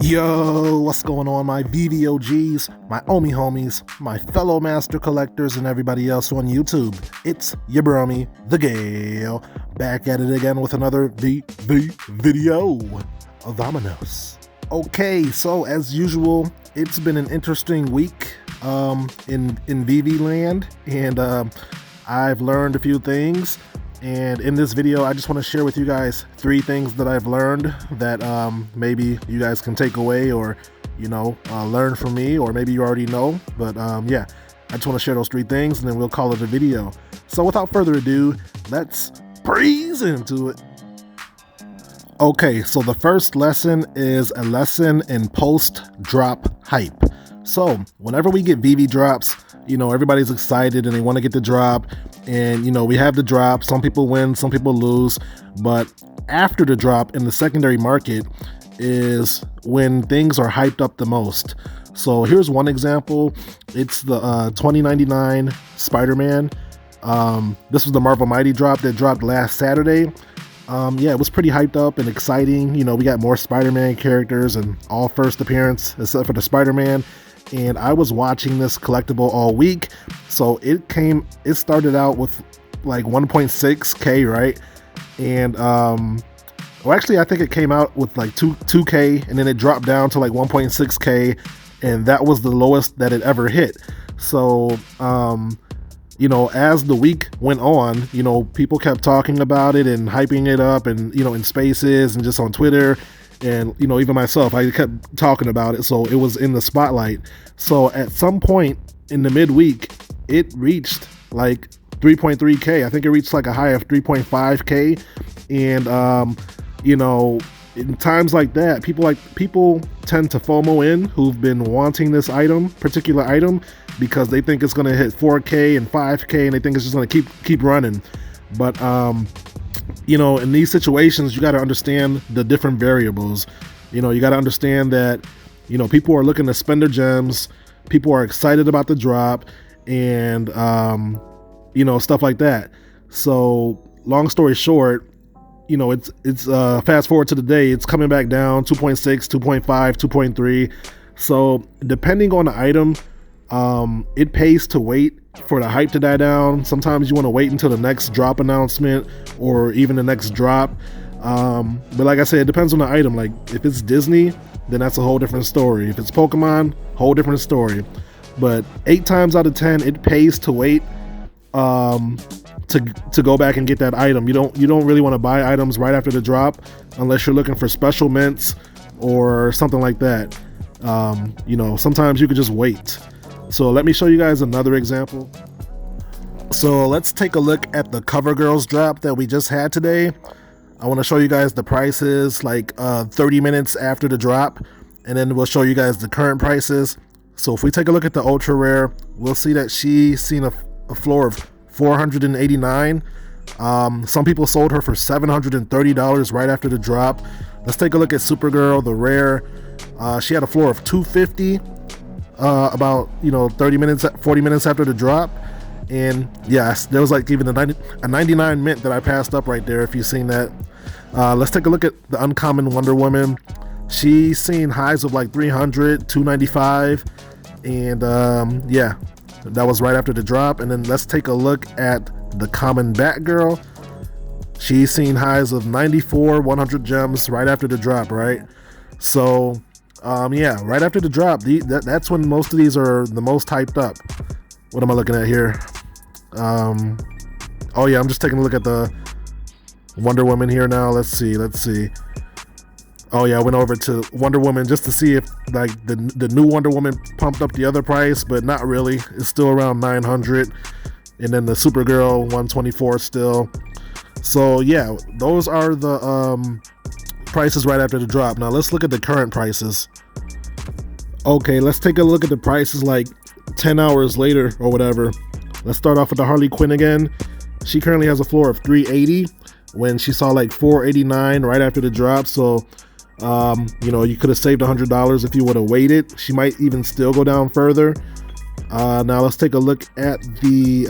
Yo, what's going on, my VVOGs, my Omi homies, my fellow master collectors, and everybody else on YouTube? It's your bromie, the Gale, back at it again with another VV video. Vamonos. Okay, so as usual, it's been an interesting week in VV land, and I've learned a few things. And in this video, I just want to share with you guys 3 things that I've learned that maybe you guys can take away or, learn from me, or maybe you already know. But yeah, I just want to share those 3 things and then we'll call it a video. So without further ado, let's breeze into it. Okay, so the first lesson is a lesson in post-drop hype. So whenever we get VV drops, everybody's excited and they want to get the drop. And, we have the drop. Some people win, some people lose. But after the drop in the secondary market is when things are hyped up the most. So here's one example. It's the 2099 Spider-Man. This was the Marvel Mighty drop that dropped last Saturday. Yeah, it was pretty hyped up and exciting. We got more Spider-Man characters and all first appearance except for the Spider-Man. And I was watching this collectible all week. So it started out with like 1.6K, right? And actually I think it came out with like 2K, and then it dropped down to like 1.6K, and that was the lowest that it ever hit. So as the week went on, people kept talking about it and hyping it up, and in spaces and just on Twitter. And, even myself, I kept talking about it. So it was in the spotlight. So at some point in the midweek, it reached like 3.3K. I think it reached like a high of 3.5K. And, in times like that, people tend to FOMO in who've been wanting this particular item, because they think it's going to hit 4K and 5K, and they think it's just going to keep running. But, in these situations, you got to understand the different variables. You got to understand that, people are looking to spend their gems. People are excited about the drop and, stuff like that. So long story short, it's fast forward to the day, it's coming back down 2.6, 2.5, 2.3. So depending on the item, it pays to wait for the hype to die down. Sometimes you want to wait until the next drop announcement or even the next drop. But like I said, it depends on the item. Like if it's Disney, then that's a whole different story. If it's Pokemon, whole different story. But 8 times out of 10, it pays to wait to go back and get that item. You don't really want to buy items right after the drop unless you're looking for special mints or something like that. Sometimes you could just wait. So let me show you guys another example. So let's take a look at the CoverGirls drop that we just had today. I want to show you guys the prices like 30 minutes after the drop, and then we'll show you guys the current prices. So if we take a look at the ultra rare, we'll see that she's seen a floor of $489. Some people sold her for $730 right after the drop. Let's take a look at Supergirl, the rare. She had a floor of $250 about 40 minutes after the drop. And yes, there was like even a 99 mint that I passed up right there, if you've seen that. Let's take a look at the uncommon Wonder Woman. She's seen highs of like 300, 295, and yeah, that was right after the drop. And then let's take a look at the common Batgirl. She's seen highs of 94, 100 gems right after the drop, right? So yeah, right after the drop, that's when most of these are the most hyped up. What am I looking at here? Oh yeah, I'm just taking a look at the Wonder Woman here now. Let's see. Oh yeah, I went over to Wonder Woman just to see if like the new Wonder Woman pumped up the other price, but not really. It's still around 900. And then the Supergirl 124 still. So yeah, those are the prices right after the drop. Now let's look at the current prices. Okay, let's take a look at the prices like 10 hours later or whatever. Let's start off with the Harley Quinn again. She currently has a floor of 380 when she saw like 489 right after the drop. So you could have saved $100 if you would have waited. She might even still go down further. Now let's take a look at the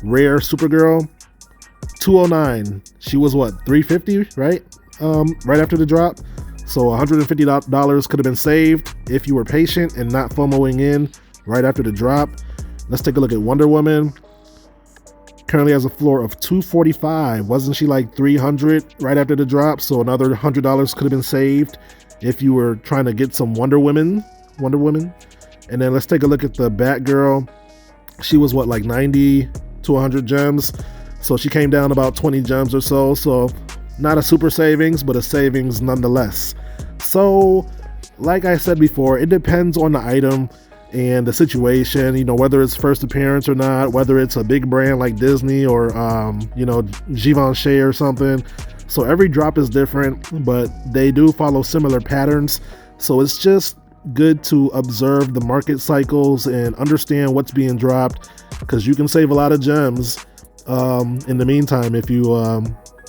rare Supergirl 209. She was what, 350, right? Right after the drop. So $150 could have been saved if you were patient and not FOMOing in right after the drop. Let's take a look at Wonder Woman. Currently has a floor of $245. Wasn't she like $300 right after the drop? So another $100 could have been saved if you were trying to get some Wonder Woman. And then let's take a look at the Batgirl. She was what, like 90 to 100 gems. So she came down about 20 gems or so. So not a super savings, but a savings nonetheless. So like I said before, it depends on the item and the situation, you know, whether it's first appearance or not, whether it's a big brand like Disney or, you know, Givenchy or something. So every drop is different, but they do follow similar patterns. So it's just good to observe the market cycles and understand what's being dropped, because you can save a lot of gems in the meantime if you,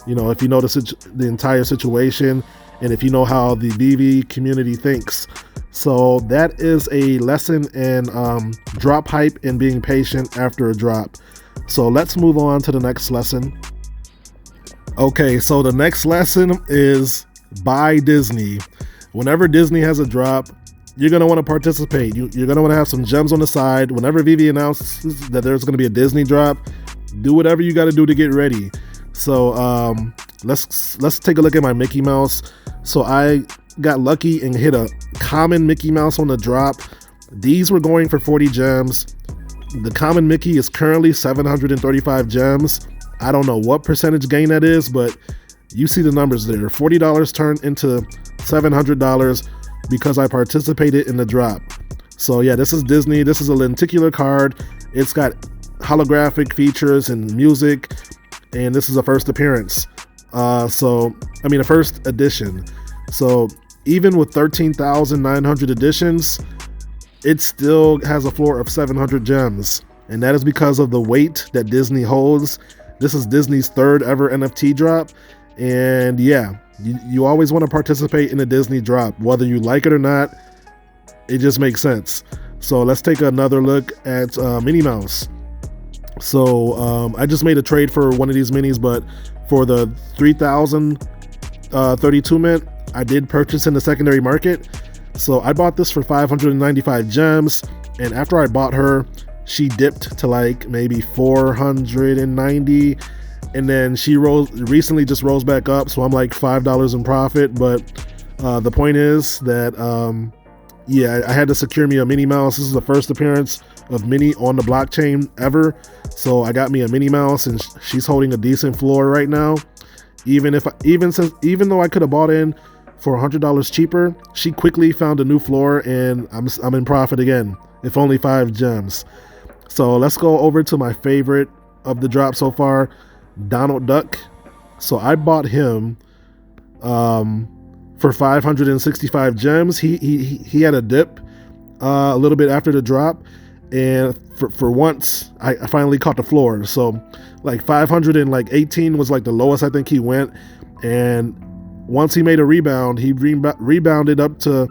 you know, if you know the entire situation and if you know how the Veve community thinks. So that is a lesson in drop hype and being patient after a drop. So let's move on to the next lesson. Okay, so the next lesson is buy Disney. Whenever Disney has a drop, you're going to want to participate. You're going to want to have some gems on the side. Whenever Veve announces that there's going to be a Disney drop, do whatever you got to do to get ready. So let's take a look at my Mickey Mouse. So I got lucky and hit a common Mickey Mouse on the drop. These were going for 40 gems. The common Mickey is currently 735 gems. I don't know what percentage gain that is, but you see the numbers there. $40 turned into $700 because I participated in the drop. So yeah, this is Disney. This is a lenticular card. It's got holographic features and music, and this is a first appearance. A first edition. So even with 13,900 editions, it still has a floor of 700 gems. And that is because of the weight that Disney holds. This is Disney's third ever NFT drop. And yeah, you always want to participate in a Disney drop, whether you like it or not. It just makes sense. So let's take another look at Minnie Mouse. So I just made a trade for one of these minis, but for the 3,032 mint, I did purchase in the secondary market. So I bought this for 595 gems, and after I bought her, she dipped to like maybe 490, and then she recently just rose back up, so I'm like $5 in profit. But the point is that yeah, I had to secure me a Minnie Mouse. This is the first appearance of Minnie on the blockchain ever, so I got me a Minnie Mouse, and she's holding a decent floor right now. Even though I could have bought in for $100 cheaper, she quickly found a new floor, and I'm in profit again, if only 5 gems. So let's go over to my favorite of the drop so far, Donald Duck. So I bought him for 565 gems. He had a dip a little bit after the drop, and for once I finally caught the floor. So like 518 was like the lowest I think he went, and once he made a rebound, he rebounded up to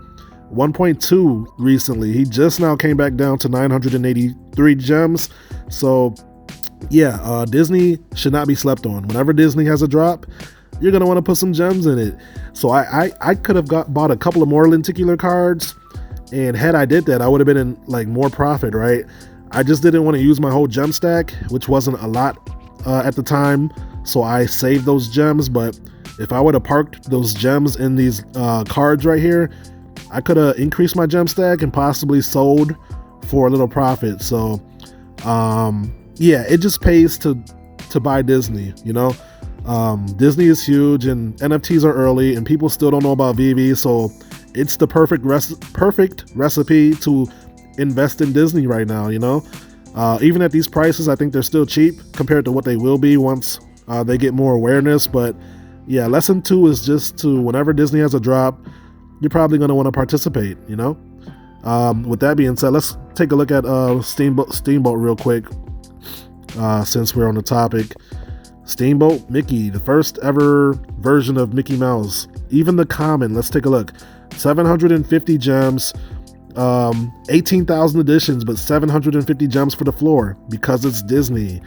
1.2 recently. He just now came back down to 983 gems. So yeah, Disney should not be slept on. Whenever Disney has a drop, you're gonna want to put some gems in it. So I could have bought a couple of more lenticular cards, and had I did that, I would have been in like more profit, right? I just didn't want to use my whole gem stack, which wasn't a lot at the time, so I saved those gems. But if I would have parked those gems in these cards right here, I could have increased my gem stack and possibly sold for a little profit. So yeah, it just pays to buy Disney, you know. Disney is huge, and NFTs are early, and people still don't know about Veve, so it's the perfect recipe to invest in Disney right now, you know. Even at these prices, I think they're still cheap compared to what they will be once they get more awareness. But yeah, lesson 2 is just to, whenever Disney has a drop, you're probably going to want to participate, you know. With that being said, let's take a look at Steamboat real quick, since we're on the topic. Steamboat Mickey, the first ever version of Mickey Mouse. Even the common, let's take a look. 750 gems, 18,000 editions, but 750 gems for the floor because it's Disney.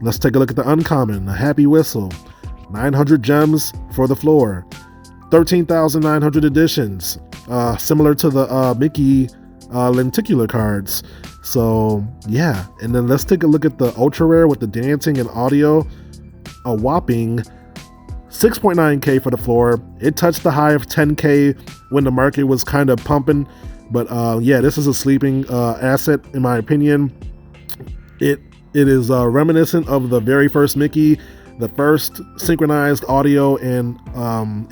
Let's take a look at the uncommon, the Happy Whistle. 900 gems for the floor. 13,900 editions, similar to the Mickey lenticular cards. So yeah, and then let's take a look at the ultra rare with the dancing and audio. A whopping 6.9K for the floor. It touched the high of 10K when the market was kind of pumping, but yeah, this is a sleeping asset in my opinion. It is reminiscent of the very first Mickey, the first synchronized audio and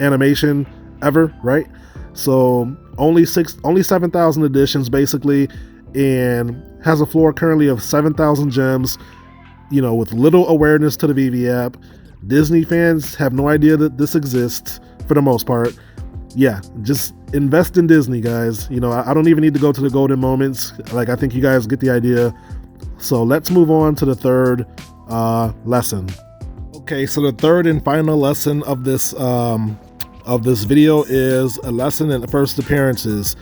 animation ever, right? So only 7,000 editions basically, and has a floor currently of 7,000 gems, you know, with little awareness to the Veve app. Disney fans have no idea that this exists for the most part. Yeah, just invest in Disney, guys. You know, I don't even need to go to the golden moments. Like, I think you guys get the idea. So let's move on to the third lesson. Okay, so the third and final lesson of this video is a lesson in first appearances.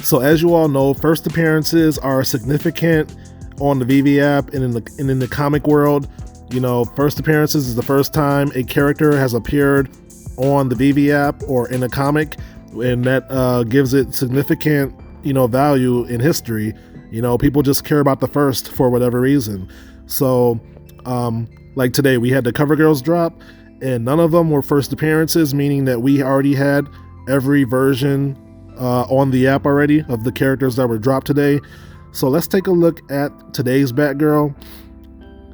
So as you all know, first appearances are significant on the Veve app and in the comic world. You know, first appearances is the first time a character has appeared on the Veve app or in a comic, and that gives it significant, you know, value in history. You know, people just care about the first for whatever reason. So like today we had the cover girls drop, and none of them were first appearances, meaning that we already had every version on the app already of the characters that were dropped today. So let's take a look at today's Batgirl.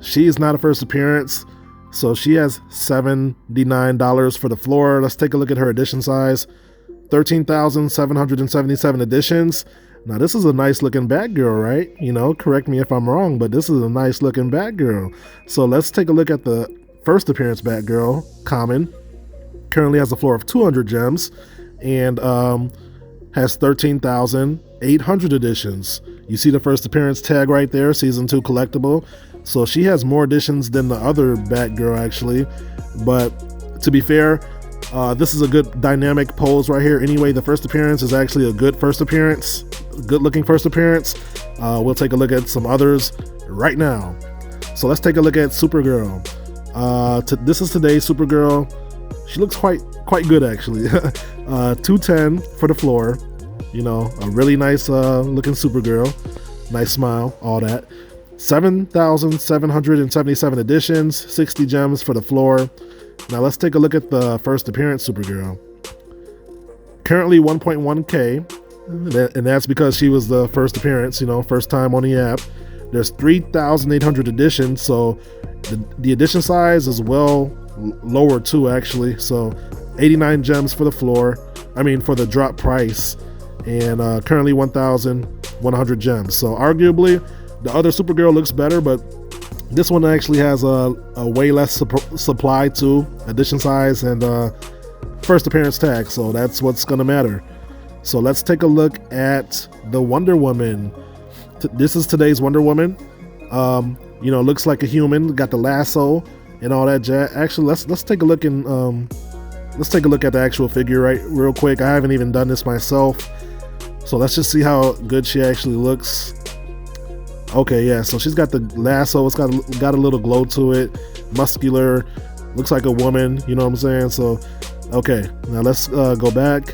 She is not a first appearance, so she has $79 for the floor. Let's take a look at her edition size. 13,777 editions. Now this is a nice looking Batgirl, right? You know, correct me if I'm wrong, but this is a nice looking Batgirl. So let's take a look at the first appearance Batgirl, common. Currently has a floor of 200 gems and has 13,800 editions. You see the first appearance tag right there, season 2 collectible. So she has more editions than the other Batgirl actually. But to be fair, this is a good dynamic pose right here. Anyway, the first appearance is actually a good first appearance, good looking first appearance. We'll take a look at some others right now. So let's take a look at Supergirl. This is today's Supergirl. She looks quite good actually. 210 for the floor. You know, a really nice looking Supergirl. Nice smile, all that. 7,777 editions, 60 gems for the floor. Now let's take a look at the first appearance Supergirl. Currently 1.1K, and that's because she was the first appearance, you know, first time on the app. There's 3,800 editions, so the edition size is well lower too actually. So 89 gems for the floor, for the drop price, and currently 1,100 gems. So arguably the other Supergirl looks better, but this one actually has a way less supply too, edition size and first appearance tag, so that's what's gonna matter. So let's take a look at the Wonder Woman. This is today's Wonder Woman. You know, looks like a human, got the lasso and all that jazz. Actually, let's take a look and let's take a look at the actual figure real quick. I haven't even done this myself, so let's just see how good she actually looks. Okay, yeah, so she's got the lasso. It's got a little glow to it, muscular, looks like a woman, you know what I'm saying? So okay, now let's go back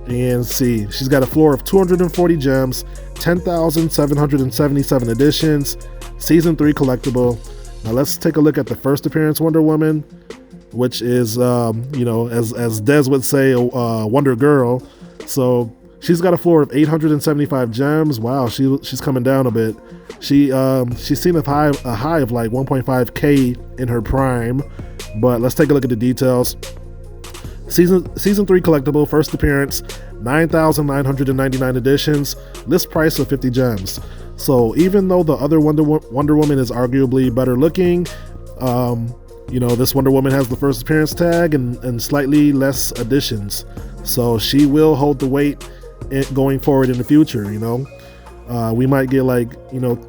and see. She's got a floor of 240 gems, 10,777 editions, season 3 collectible. Now let's take a look at the first appearance Wonder Woman, which is you know, as Des would say, Wonder Girl. So she's got a floor of 875 gems. Wow, she's coming down a bit. She's seen a high of like 1.5K in her prime, but let's take a look at the details. Season 3 collectible, first appearance, 9,999 editions, list price of 50 gems. So even though the other Wonder Woman is arguably better looking, you know, this Wonder Woman has the first appearance tag and slightly less editions. So she will hold the weight going forward in the future. You know, we might get like, you know,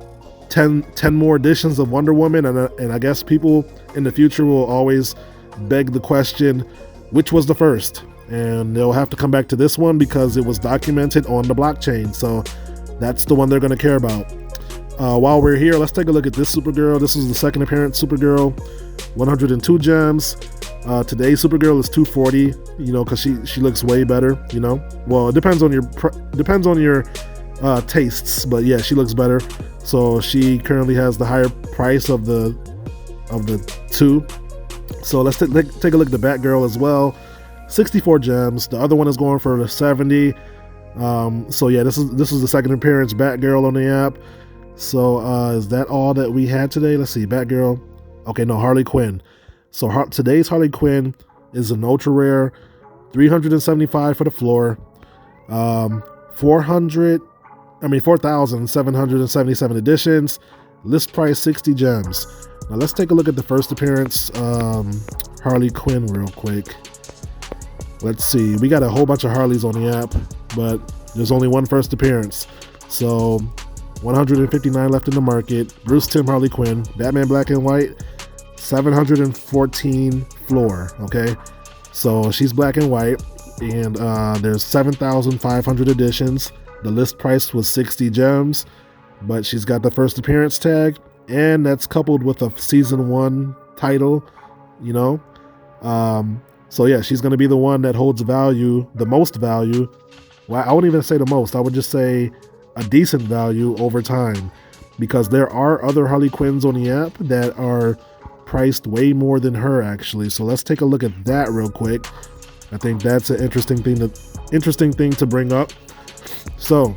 10 more editions of Wonder Woman, and I guess people in the future will always beg the question, which was the first? And they'll have to come back to this one because it was documented on the blockchain. So that's the one they're going to care about. While we're here, let's take a look at this Supergirl. This is the second appearance Supergirl, 102 gems, Today's Supergirl is 240, you know, because she looks way better, you know. Well, it depends on your tastes, but yeah, she looks better. So she currently has the higher price of the two. So let's take a look at the Batgirl as well. 64 gems. The other one is going for 70. So yeah, this is the second appearance Batgirl on the app. So is that all that we had today? Let's see, Batgirl. Okay, no, Harley Quinn. So today's Harley Quinn is an ultra rare, 375 for the floor, 4,777 editions, list price 60 gems. Now let's take a look at the first appearance Harley Quinn real quick. Let's see, we got a whole bunch of Harleys on the app, but there's only one first appearance. So 159 left in the market. Bruce Timm Harley Quinn, Batman Black and White, 714 floor. Okay, so she's black and white, and there's 7,500 editions. The list price was 60 gems, but she's got the first appearance tag, and that's coupled with a season 1 title, you know. So yeah, she's going to be the one that holds value, the most value. Well, I wouldn't even say the most, I would just say a decent value over time, because there are other Harley Quinns on the app that are priced way more than her, actually. So let's take a look at that real quick. I think that's an interesting thing to bring up. So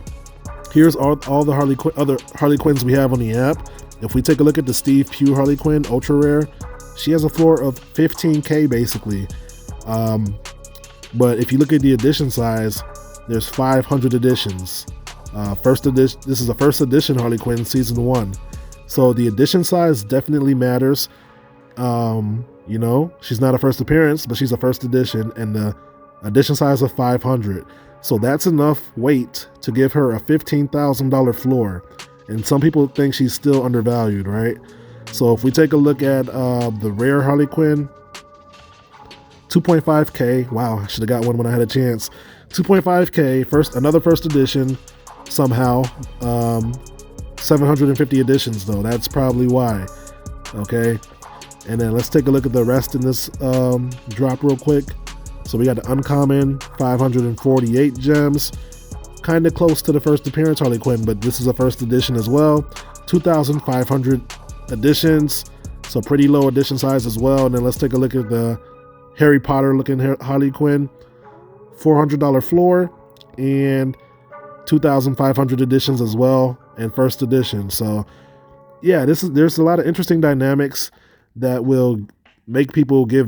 here's all the other Harley Quinns we have on the app. If we take a look at the Steve Pugh Harley Quinn ultra rare, she has a floor of 15k basically. But if you look at the edition size, there's 500 editions. First edition. This is a first edition Harley Quinn season 1. So the edition size definitely matters. You know, she's not a first appearance, but she's a first edition, and the edition size of 500. So that's enough weight to give her a $15,000 floor. And some people think she's still undervalued, right? So if we take a look at the rare Harley Quinn, 2.5k. Wow, I should have got one when I had a chance. 2.5k, another first edition somehow. 750 editions though, that's probably why. Okay, and then let's take a look at the rest in this drop real quick. So we got the uncommon, 548 gems, kind of close to the first appearance Harley Quinn, but this is a first edition as well. 2,500 editions, so pretty low edition size as well. And then let's take a look at the Harry Potter looking Harley Quinn, $400 floor, and 2,500 editions as well, and first edition. So yeah, there's a lot of interesting dynamics that will make people give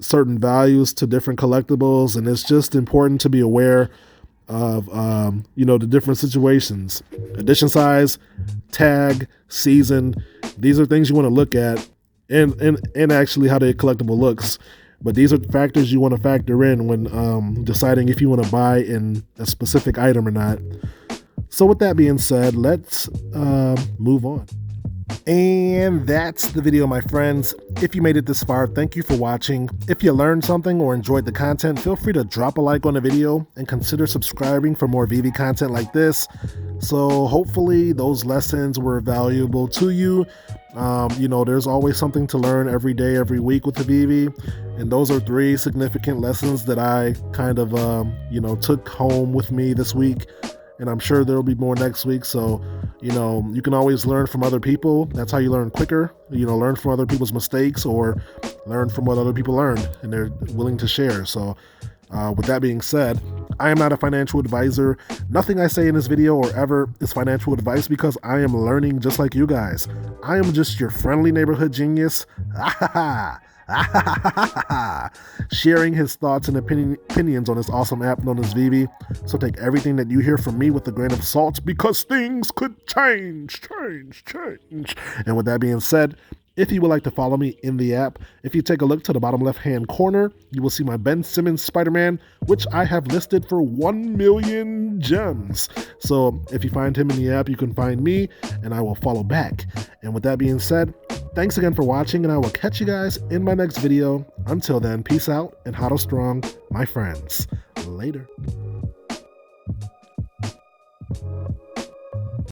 certain values to different collectibles, and it's just important to be aware of you know, the different situations. Edition size, tag, season, these are things you want to look at, and actually how the collectible looks. But these are factors you want to factor in when deciding if you want to buy in a specific item or not. So with that being said, let's move on. And that's the video, my friends. If you made it this far, thank you for watching. If you learned something or enjoyed the content, feel free to drop a like on the video and consider subscribing for more Veve content like this. So hopefully those lessons were valuable to you. You know, there's always something to learn every day, every week with the Veve. And those are 3 significant lessons that I kind of, you know, took home with me this week. And I'm sure there'll be more next week. So, you know, you can always learn from other people. That's how you learn quicker. You know, learn from other people's mistakes, or learn from what other people learned and they're willing to share. So with that being said, I am not a financial advisor. Nothing I say in this video or ever is financial advice, because I am learning just like you guys. I am just your friendly neighborhood genius. Sharing his thoughts and opinions on this awesome app known as Veve. So take everything that you hear from me with a grain of salt, because things could change. And with that being said, if you would like to follow me in the app, if you take a look to the bottom left hand corner, you will see my Ben Simmons Spider-Man, which I have listed for 1 million gems. So if you find him in the app, you can find me and I will follow back. And with that being said, thanks again for watching, and I will catch you guys in my next video. Until then, peace out and hodl strong, my friends. Later.